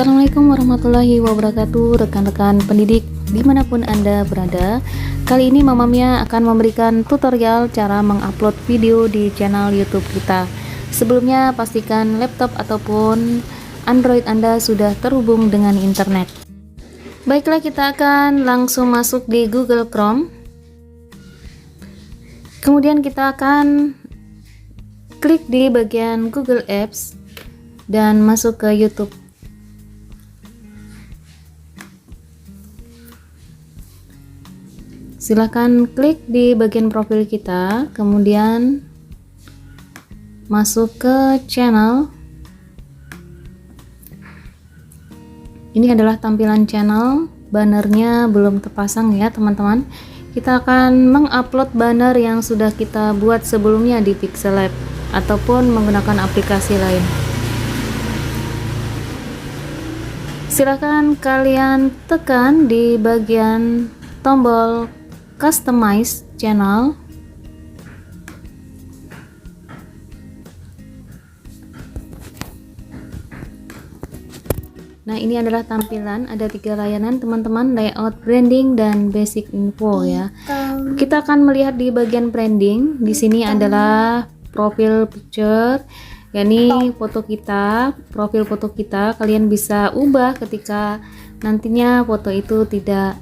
Assalamualaikum warahmatullahi wabarakatuh, rekan-rekan pendidik dimanapun Anda berada. Kali ini Mama Mia akan memberikan tutorial cara mengupload video di channel YouTube kita. Sebelumnya pastikan laptop ataupun Android Anda sudah terhubung dengan internet. Baiklah, kita akan langsung masuk di Google Chrome. Kemudian kita akan klik di bagian Google Apps dan masuk ke YouTube. Silahkan klik di bagian profil kita, kemudian masuk ke channel. Ini adalah tampilan channel, bannernya belum terpasang ya teman-teman. Kita akan mengupload banner yang sudah kita buat sebelumnya di Pixellab ataupun menggunakan aplikasi lain. Silahkan kalian tekan di bagian tombol Customize Channel. Nah, ini adalah tampilan, ada 3 layanan teman-teman, layout, branding, dan basic info ya. Kita akan melihat di bagian branding. Di sini adalah profil picture, yakni foto kita, profil foto kita. Kalian bisa ubah ketika nantinya foto itu tidak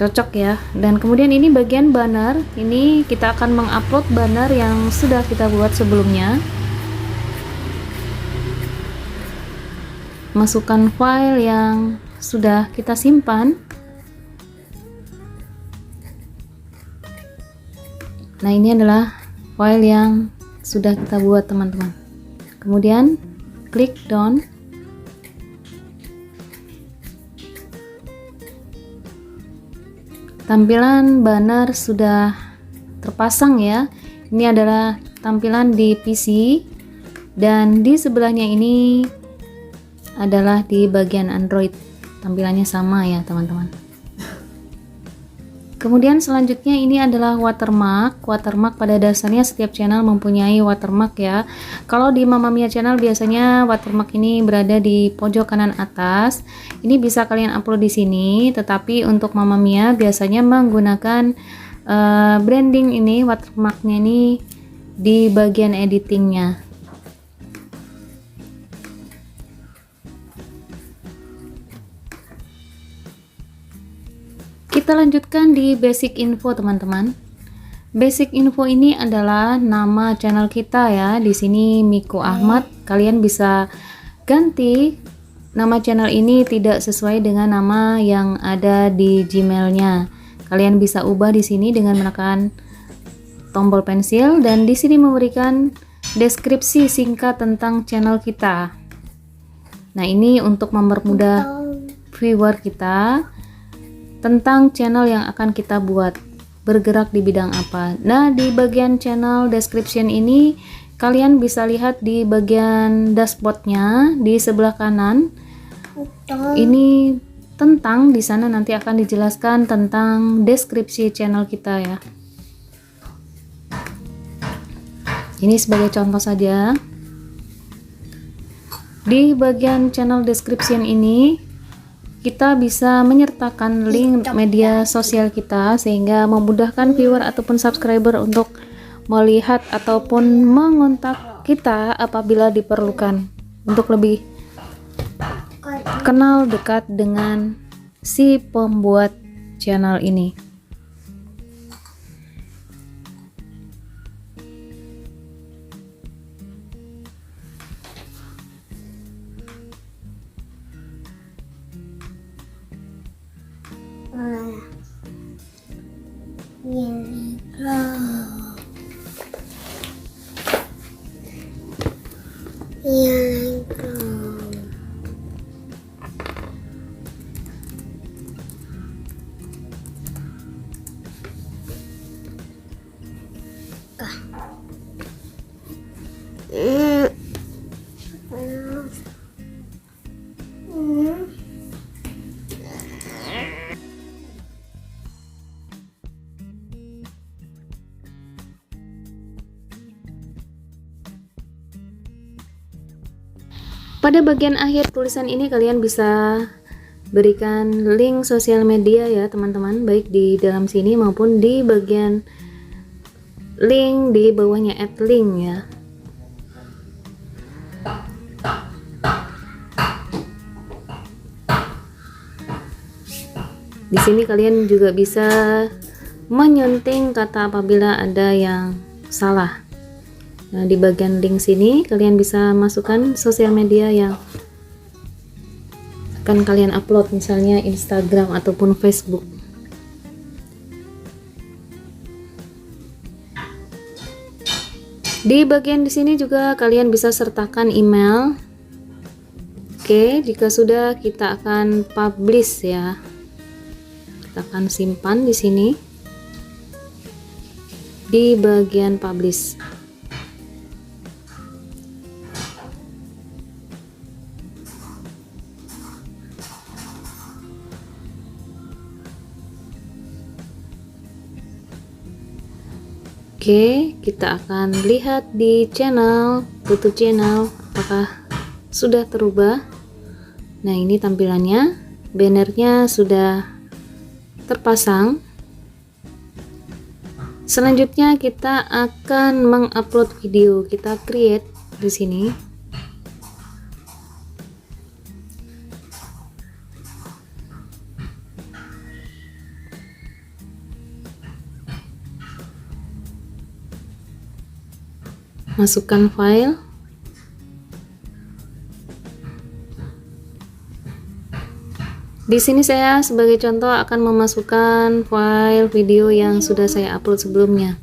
cocok ya. Dan kemudian ini bagian banner, ini kita akan mengupload banner yang sudah kita buat sebelumnya. Masukkan file yang sudah kita simpan. Nah, ini adalah file yang sudah kita buat teman-teman. Kemudian klik down. Tampilan banner sudah terpasang ya. Ini adalah tampilan di PC, dan di sebelahnya ini adalah di bagian Android. Tampilannya sama ya teman-teman. Kemudian selanjutnya ini adalah watermark. Watermark pada dasarnya setiap channel mempunyai watermark ya. Kalau di Mama Mia channel biasanya watermark ini berada di pojok kanan atas. Ini bisa kalian upload di sini, tetapi untuk Mama Mia biasanya menggunakan branding ini, watermarknya ini di bagian editingnya. Kita lanjutkan di basic info teman-teman. Basic info ini adalah nama channel kita ya. Di sini Miko Ahmad. Kalian bisa ganti nama channel ini tidak sesuai dengan nama yang ada di Gmailnya. Kalian bisa ubah di sini dengan menekan tombol pensil, dan di sini memberikan deskripsi singkat tentang channel kita. Nah, ini untuk mempermudah viewer kita tentang channel yang akan kita buat, bergerak di bidang apa. Nah, di bagian channel description ini kalian bisa lihat di bagian dashboardnya di sebelah kanan. Ini tentang, di sana nanti akan dijelaskan tentang deskripsi channel kita ya. Ini sebagai contoh saja. Di bagian channel description ini kita bisa menyertakan link media sosial kita sehingga memudahkan viewer ataupun subscriber untuk melihat ataupun mengontak kita apabila diperlukan, untuk lebih kenal dekat dengan si pembuat channel ini. Pada bagian akhir tulisan ini kalian bisa berikan link sosial media ya teman-teman, baik di dalam sini maupun di bagian link di bawahnya, add link ya. Di sini kalian juga bisa menyunting kata apabila ada yang salah. Nah, di bagian link sini kalian bisa masukkan sosial media yang akan kalian upload, misalnya Instagram ataupun Facebook. Di bagian di sini juga kalian bisa sertakan email. Oke, jika sudah kita akan publish ya. Kita akan simpan di sini di bagian publish. Oke, kita akan lihat di channel YouTube channel apakah sudah terubah. Nah, ini tampilannya, bannernya sudah terpasang. Selanjutnya kita akan mengupload video. Kita create di sini. Masukkan file. Di sini saya sebagai contoh akan memasukkan file video yang sudah saya upload sebelumnya.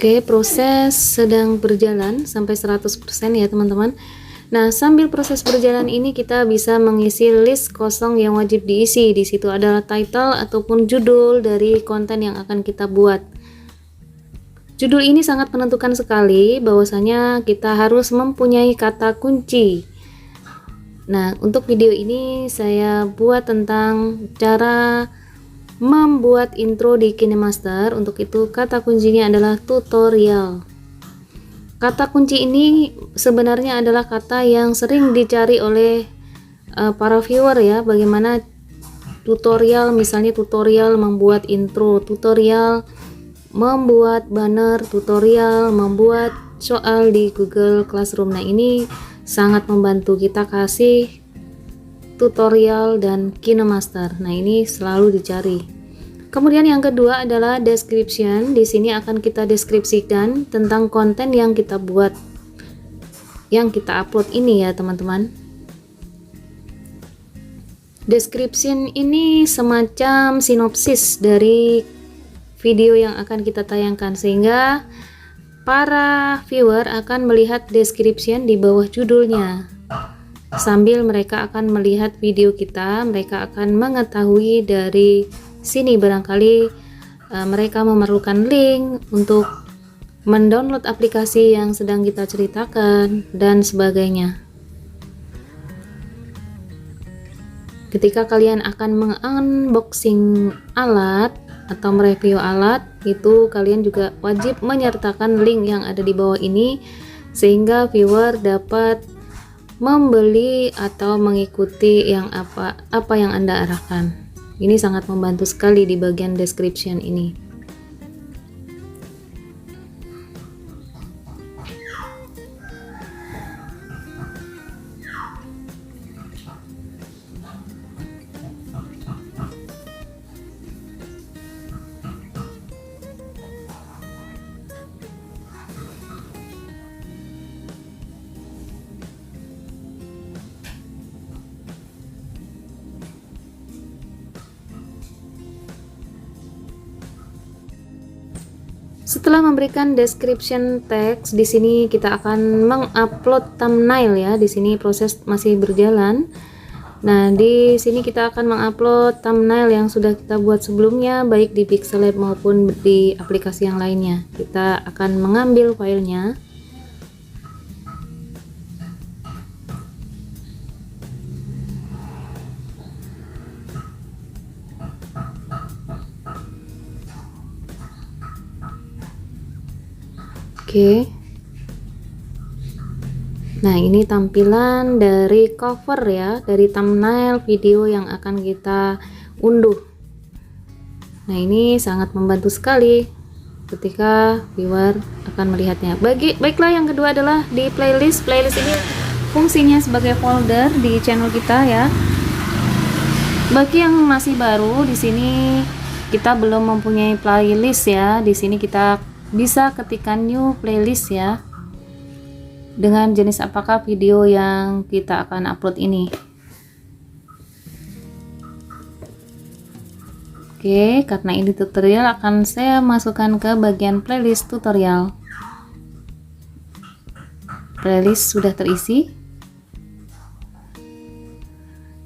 Oke, proses sedang berjalan sampai 100% ya teman-teman. Nah, sambil proses berjalan ini kita bisa mengisi list kosong yang wajib diisi. Di situ adalah title ataupun judul dari konten yang akan kita buat. Judul ini sangat menentukan sekali, bahwasanya kita harus mempunyai kata kunci. Nah, untuk video ini saya buat tentang cara membuat intro di KineMaster. Untuk itu kata kuncinya adalah tutorial. Kata kunci ini sebenarnya adalah kata yang sering dicari oleh para viewer ya. Bagaimana tutorial, misalnya tutorial membuat intro, tutorial membuat banner, tutorial membuat soal di Google Classroom. Nah, ini sangat membantu. Kita kasih tutorial dan KineMaster. Nah, ini selalu dicari. Kemudian yang kedua adalah description. Di sini akan kita deskripsikan tentang konten yang kita buat, yang kita upload ini ya teman-teman. Description ini semacam sinopsis dari video yang akan kita tayangkan, sehingga para viewer akan melihat description di bawah judulnya. Sambil mereka akan melihat video kita, mereka akan mengetahui dari sini barangkali mereka memerlukan link untuk mendownload aplikasi yang sedang kita ceritakan dan sebagainya. Ketika kalian akan mengunboxing alat atau mereview alat, itu kalian juga wajib menyertakan link yang ada di bawah ini, sehingga viewer dapat membeli atau mengikuti yang apa yang Anda arahkan. Ini sangat membantu sekali di bagian description ini. Setelah memberikan description text, di sini kita akan mengupload thumbnail ya. Di sini proses masih berjalan. Nah, di sini kita akan mengupload thumbnail yang sudah kita buat sebelumnya, baik di Pixellab maupun di aplikasi yang lainnya. Kita akan mengambil filenya. Oke. Nah, ini tampilan dari cover ya, dari thumbnail video yang akan kita unduh. Nah, ini sangat membantu sekali ketika viewer akan melihatnya. Baiklah, yang kedua adalah di playlist. Playlist ini fungsinya sebagai folder di channel kita ya. Bagi yang masih baru di sini, kita belum mempunyai playlist ya. Di sini kita bisa ketikkan new playlist ya, dengan jenis apakah video yang kita akan upload ini. Oke, karena ini tutorial akan saya masukkan ke bagian playlist tutorial. Playlist sudah terisi.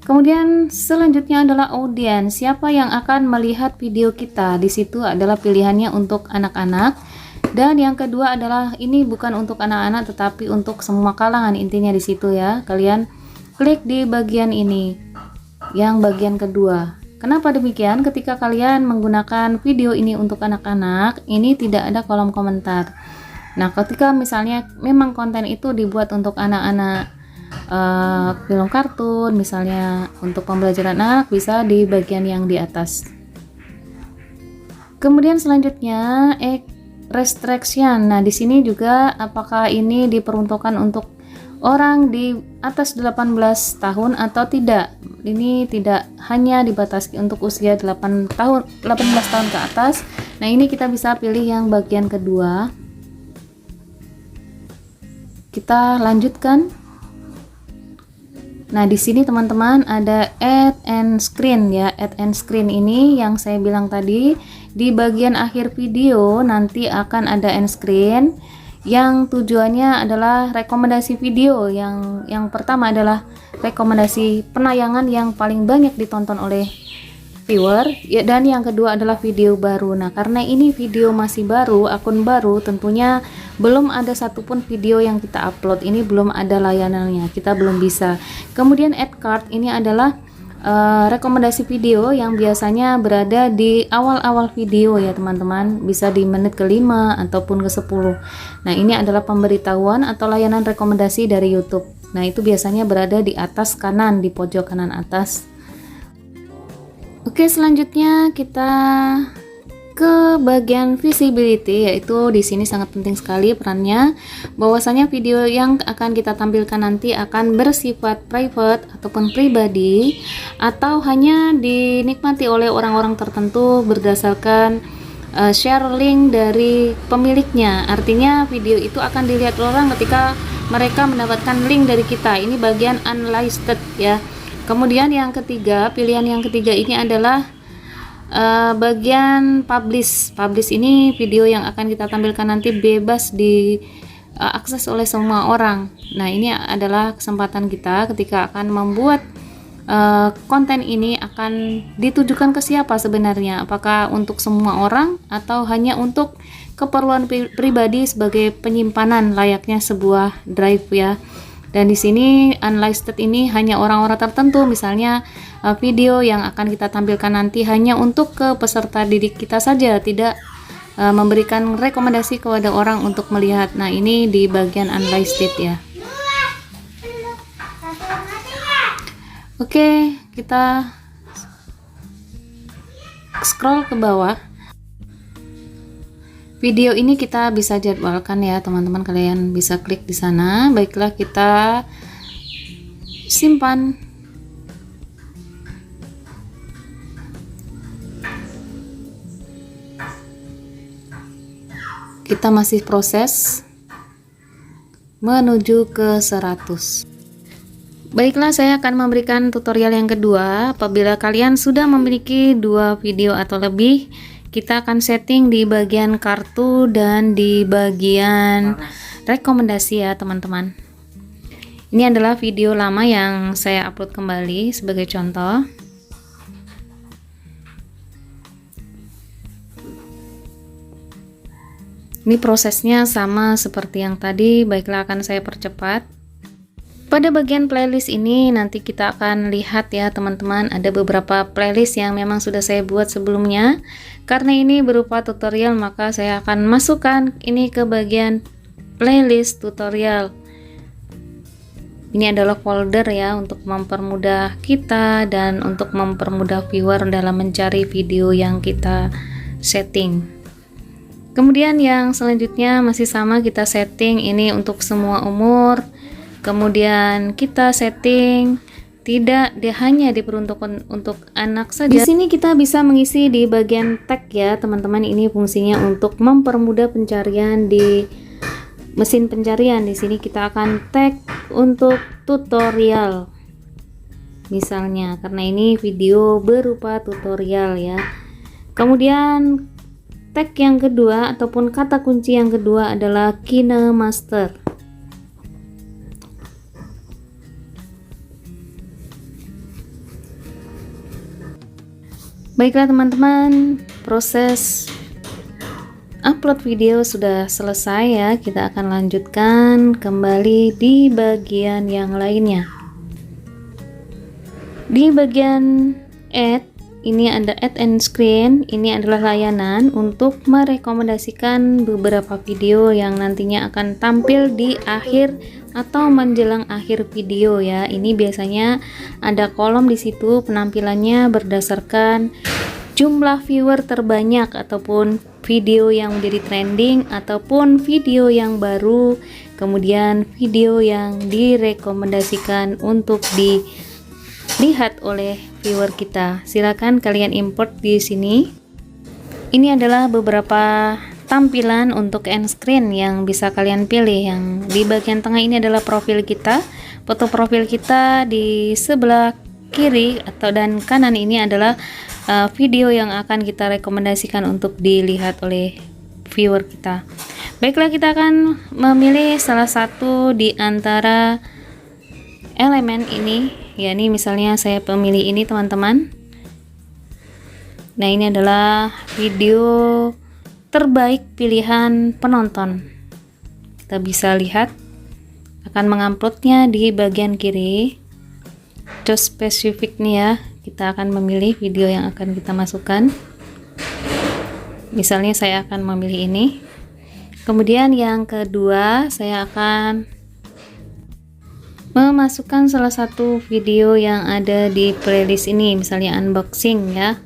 Kemudian selanjutnya adalah audiens. Siapa yang akan melihat video kita? Di situ adalah pilihannya untuk anak-anak. Dan yang kedua adalah ini bukan untuk anak-anak tetapi untuk semua kalangan, intinya di situ ya. Kalian klik di bagian ini, yang bagian kedua. Kenapa demikian? Ketika kalian menggunakan video ini untuk anak-anak, ini tidak ada kolom komentar. Nah, ketika misalnya memang konten itu dibuat untuk anak-anak, film kartun misalnya untuk pembelajaran anak, bisa di bagian yang di atas. Kemudian selanjutnya restriction. Nah, di sini juga apakah ini diperuntukkan untuk orang di atas 18 tahun atau tidak. Ini tidak hanya dibatasi untuk usia 18 tahun ke atas. Nah, ini kita bisa pilih yang bagian kedua. Kita lanjutkan. Nah, di sini teman-teman ada add and screen ya. Add and screen ini yang saya bilang tadi, di bagian akhir video nanti akan ada end screen yang tujuannya adalah rekomendasi video. Yang pertama adalah rekomendasi penayangan yang paling banyak ditonton oleh viewer ya, dan yang kedua adalah video baru. Nah, karena ini video masih baru, akun baru, tentunya belum ada satupun video yang kita upload, ini belum ada layanannya, kita belum bisa. Kemudian add card ini adalah rekomendasi video yang biasanya berada di awal-awal video ya teman-teman, bisa di menit ke-5 ataupun ke-10. Nah, ini adalah pemberitahuan atau layanan rekomendasi dari YouTube. Nah, itu biasanya berada di atas kanan, di pojok kanan atas. Oke, selanjutnya kita ke bagian visibility, yaitu di sini sangat penting sekali perannya, bahwasanya video yang akan kita tampilkan nanti akan bersifat private ataupun pribadi, atau hanya dinikmati oleh orang-orang tertentu berdasarkan share link dari pemiliknya. Artinya video itu akan dilihat orang ketika mereka mendapatkan link dari kita. Ini bagian unlisted ya. Kemudian yang ketiga, pilihan yang ketiga ini adalah bagian publish. Publish ini video yang akan kita tampilkan nanti bebas diakses oleh semua orang. Nah, ini adalah kesempatan kita ketika akan membuat konten ini akan ditujukan ke siapa sebenarnya, apakah untuk semua orang atau hanya untuk keperluan pribadi sebagai penyimpanan layaknya sebuah drive ya. Dan di sini unlisted ini hanya orang-orang tertentu, misalnya video yang akan kita tampilkan nanti hanya untuk ke peserta didik kita saja, tidak memberikan rekomendasi kepada orang untuk melihat. Nah, ini di bagian unlisted ya. Oke, kita scroll ke bawah. Video ini kita bisa jadwalkan ya teman-teman, kalian bisa klik di sana. Baiklah, kita simpan. Kita masih proses menuju ke 100. Baiklah, saya akan memberikan tutorial yang kedua. Apabila kalian sudah memiliki 2 video atau lebih, kita akan setting di bagian kartu dan di bagian rekomendasi ya teman-teman. Ini adalah video lama yang saya upload kembali sebagai contoh. Ini prosesnya sama seperti yang tadi, baiklah akan saya percepat. Pada bagian playlist ini nanti kita akan lihat ya teman-teman, ada beberapa playlist yang memang sudah saya buat sebelumnya. Karena ini berupa tutorial, maka saya akan masukkan ini ke bagian playlist tutorial. Ini adalah folder ya untuk mempermudah kita dan untuk mempermudah viewer dalam mencari video yang kita setting. Kemudian yang selanjutnya masih sama, kita setting ini untuk semua umur. Kemudian kita setting tidak hanya diperuntukkan untuk anak saja. Di sini kita bisa mengisi di bagian tag ya teman-teman. Ini fungsinya untuk mempermudah pencarian di mesin pencarian. Di sini kita akan tag untuk tutorial misalnya, karena ini video berupa tutorial ya. Kemudian tag yang kedua ataupun kata kunci yang kedua adalah KineMaster. Baiklah teman-teman, proses upload video sudah selesai ya. Kita akan lanjutkan kembali di bagian yang lainnya. Di bagian add, ini ada add and screen. Ini adalah layanan untuk merekomendasikan beberapa video yang nantinya akan tampil di akhir atau menjelang akhir video ya. Ini biasanya ada kolom di situ, penampilannya berdasarkan jumlah viewer terbanyak ataupun video yang menjadi trending ataupun video yang baru, kemudian video yang direkomendasikan untuk dilihat oleh viewer kita. Silakan kalian import di sini. Ini adalah beberapa tampilan untuk end screen yang bisa kalian pilih. Yang di bagian tengah ini adalah profil kita. Foto profil kita di sebelah kiri dan kanan ini adalah video yang akan kita rekomendasikan untuk dilihat oleh viewer kita. Baiklah, kita akan memilih salah satu di antara elemen ini, yakni misalnya saya memilih ini teman-teman. Nah, ini adalah video terbaik pilihan penonton. Kita bisa lihat akan menguploadnya di bagian kiri. Choose specific nih ya, kita akan memilih video yang akan kita masukkan. Misalnya saya akan memilih ini. Kemudian yang kedua, saya akan memasukkan salah satu video yang ada di playlist ini, misalnya unboxing ya.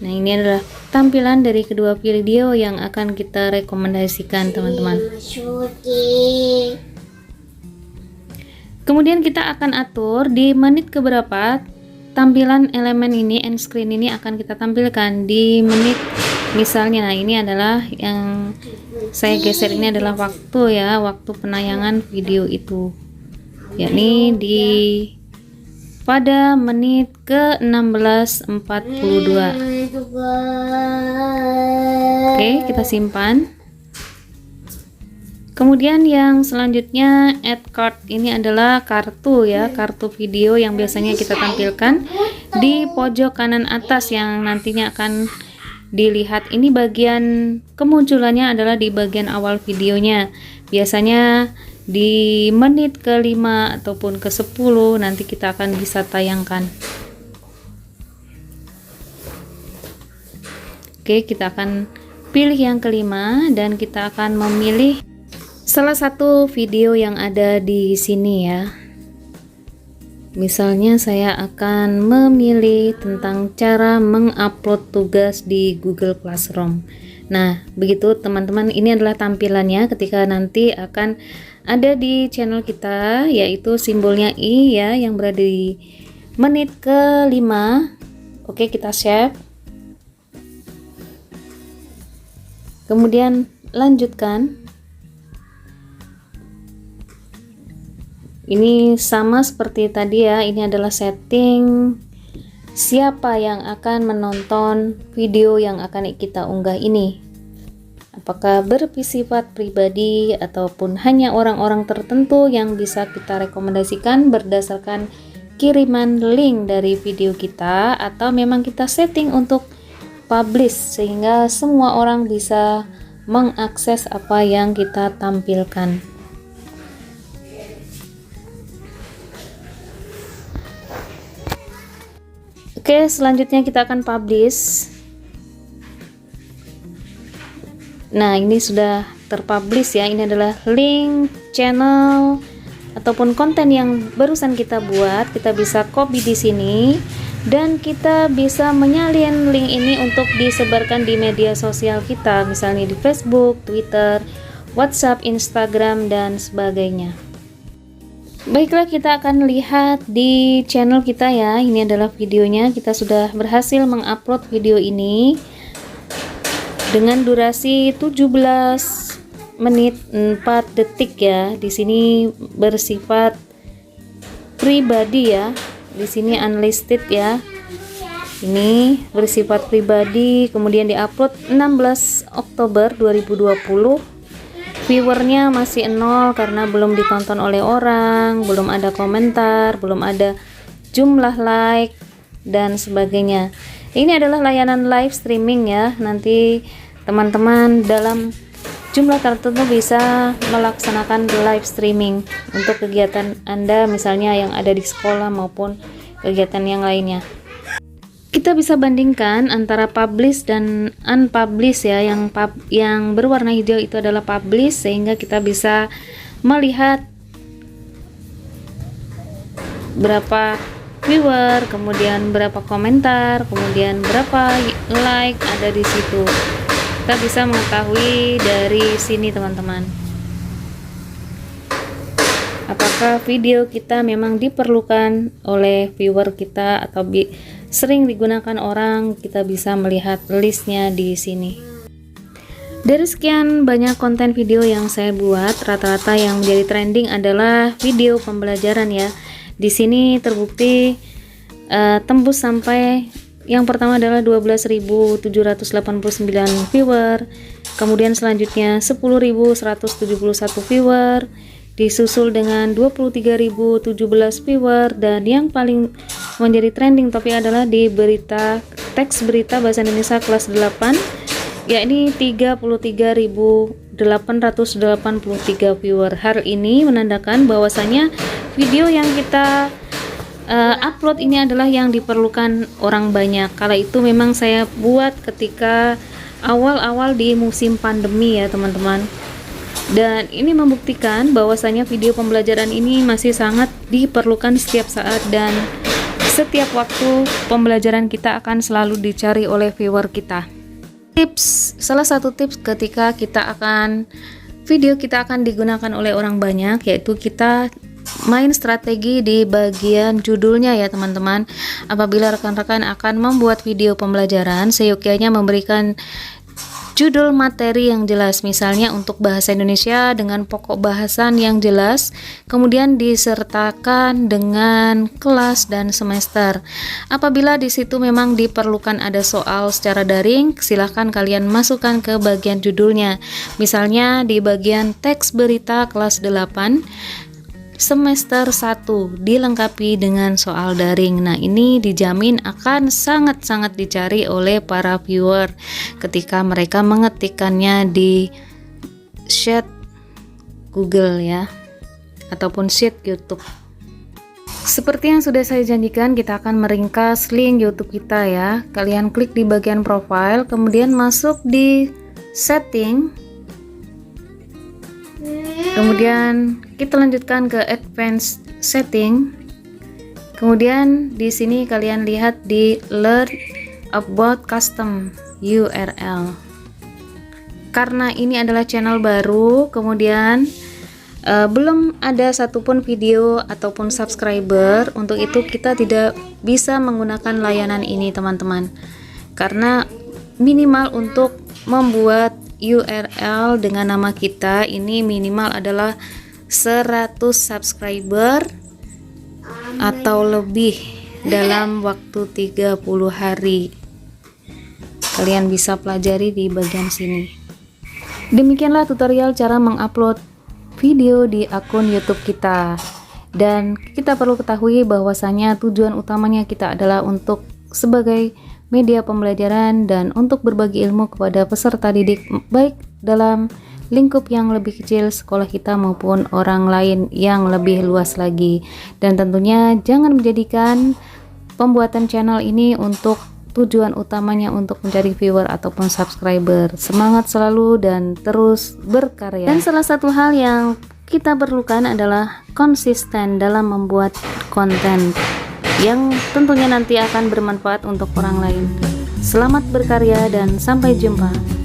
Nah, ini adalah tampilan dari kedua video yang akan kita rekomendasikan teman-teman. Kemudian kita akan atur di menit keberapa tampilan elemen ini, end screen ini akan kita tampilkan di menit. Misalnya, nah ini adalah yang saya geser, ini adalah waktu ya, waktu penayangan video itu, yakni pada menit ke 16.42. Oke, kita simpan. Kemudian yang selanjutnya add card, ini adalah kartu ya, kartu video yang biasanya kita tampilkan di pojok kanan atas yang nantinya akan dilihat. Ini bagian kemunculannya adalah di bagian awal videonya, biasanya di menit ke-5 ataupun ke-10 nanti kita akan bisa tayangkan. Oke, kita akan pilih yang kelima dan kita akan memilih salah satu video yang ada di sini ya. Misalnya saya akan memilih tentang cara mengupload tugas di Google Classroom. Nah, begitu teman-teman, ini adalah tampilannya ketika nanti akan ada di channel kita, yaitu simbolnya I ya, yang berada di menit ke-5. Oke, kita save. Kemudian lanjutkan. Ini sama seperti tadi ya, ini adalah setting siapa yang akan menonton video yang akan kita unggah ini. apakah bersifat pribadi ataupun hanya orang-orang tertentu yang bisa kita rekomendasikan berdasarkan kiriman link dari video kita, atau memang kita setting untuk publish sehingga semua orang bisa mengakses apa yang kita tampilkan. Oke, selanjutnya kita akan publish. Nah, ini sudah terpublish ya. Ini adalah link channel ataupun konten yang barusan kita buat. Kita bisa copy di sini dan kita bisa menyalin link ini untuk disebarkan di media sosial kita, misalnya di Facebook, Twitter, WhatsApp, Instagram, dan sebagainya. Baiklah, kita akan lihat di channel kita ya. Ini adalah videonya. Kita sudah berhasil mengupload video ini dengan durasi 17 menit 4 detik ya. Di sini bersifat pribadi ya. Di sini unlisted ya. Ini bersifat pribadi, kemudian diupload 16 Oktober 2020. Viewernya masih 0 karena belum ditonton oleh orang, belum ada komentar, belum ada jumlah like dan sebagainya. Ini adalah layanan live streaming ya. Nanti teman-teman dalam jumlah tertentu bisa melaksanakan live streaming untuk kegiatan Anda, misalnya yang ada di sekolah maupun kegiatan yang lainnya. Kita bisa bandingkan antara publish dan unpublish ya. Yang berwarna hijau itu adalah publish, sehingga kita bisa melihat berapa viewer, kemudian berapa komentar, kemudian berapa like ada di situ. Kita bisa mengetahui dari sini teman-teman, apakah video kita memang diperlukan oleh viewer kita atau sering digunakan orang. Kita bisa melihat listnya di sini. Dari sekian banyak konten video yang saya buat, rata-rata yang menjadi trending adalah video pembelajaran ya. Di sini terbukti tembus sampai, yang pertama adalah 12.789 viewer, kemudian selanjutnya 10.171 viewer, disusul dengan 23.017 viewer, dan yang paling menjadi trending topik adalah di berita, teks berita bahasa Indonesia kelas 8, yakni 33.883 viewer. Hal ini menandakan bahwasanya video yang kita upload ini adalah yang diperlukan orang banyak. Kala itu memang saya buat ketika awal-awal di musim pandemi ya teman-teman. Dan ini membuktikan bahwasanya video pembelajaran ini masih sangat diperlukan setiap saat, dan setiap waktu pembelajaran kita akan selalu dicari oleh viewer kita. Salah satu tips ketika video kita akan digunakan oleh orang banyak, yaitu kita main strategi di bagian judulnya ya teman-teman. Apabila rekan-rekan akan membuat video pembelajaran, seyogyanya memberikan judul materi yang jelas, misalnya untuk bahasa Indonesia dengan pokok bahasan yang jelas, kemudian disertakan dengan kelas dan semester. Apabila di situ memang diperlukan ada soal secara daring, silahkan kalian masukkan ke bagian judulnya. Misalnya di bagian teks berita kelas 8 semester 1 dilengkapi dengan soal daring. Nah, ini dijamin akan sangat-sangat dicari oleh para viewer ketika mereka mengetikkannya di sheet Google ya, ataupun sheet YouTube. Seperti yang sudah saya janjikan, kita akan meringkas link YouTube kita ya. Kalian klik di bagian profile, kemudian masuk di setting, kemudian kita lanjutkan ke advanced setting. Kemudian di sini kalian lihat di learn about custom URL. Karena ini adalah channel baru, kemudian belum ada satupun video ataupun subscriber, untuk itu kita tidak bisa menggunakan layanan ini teman-teman, karena minimal untuk membuat URL dengan nama kita ini minimal adalah 100 subscriber atau lebih dalam waktu 30 hari. Kalian bisa pelajari di bagian sini. Demikianlah tutorial cara mengupload video di akun YouTube kita. Dan kita perlu ketahui bahwasanya tujuan utamanya kita adalah untuk sebagai media pembelajaran dan untuk berbagi ilmu kepada peserta didik, baik dalam lingkup yang lebih kecil sekolah kita maupun orang lain yang lebih luas lagi. Dan tentunya jangan menjadikan pembuatan channel ini untuk tujuan utamanya untuk mencari viewer ataupun subscriber. Semangat selalu dan terus berkarya. Dan salah satu hal yang kita perlukan adalah konsisten dalam membuat konten yang tentunya nanti akan bermanfaat untuk orang lain. Selamat berkarya dan sampai jumpa.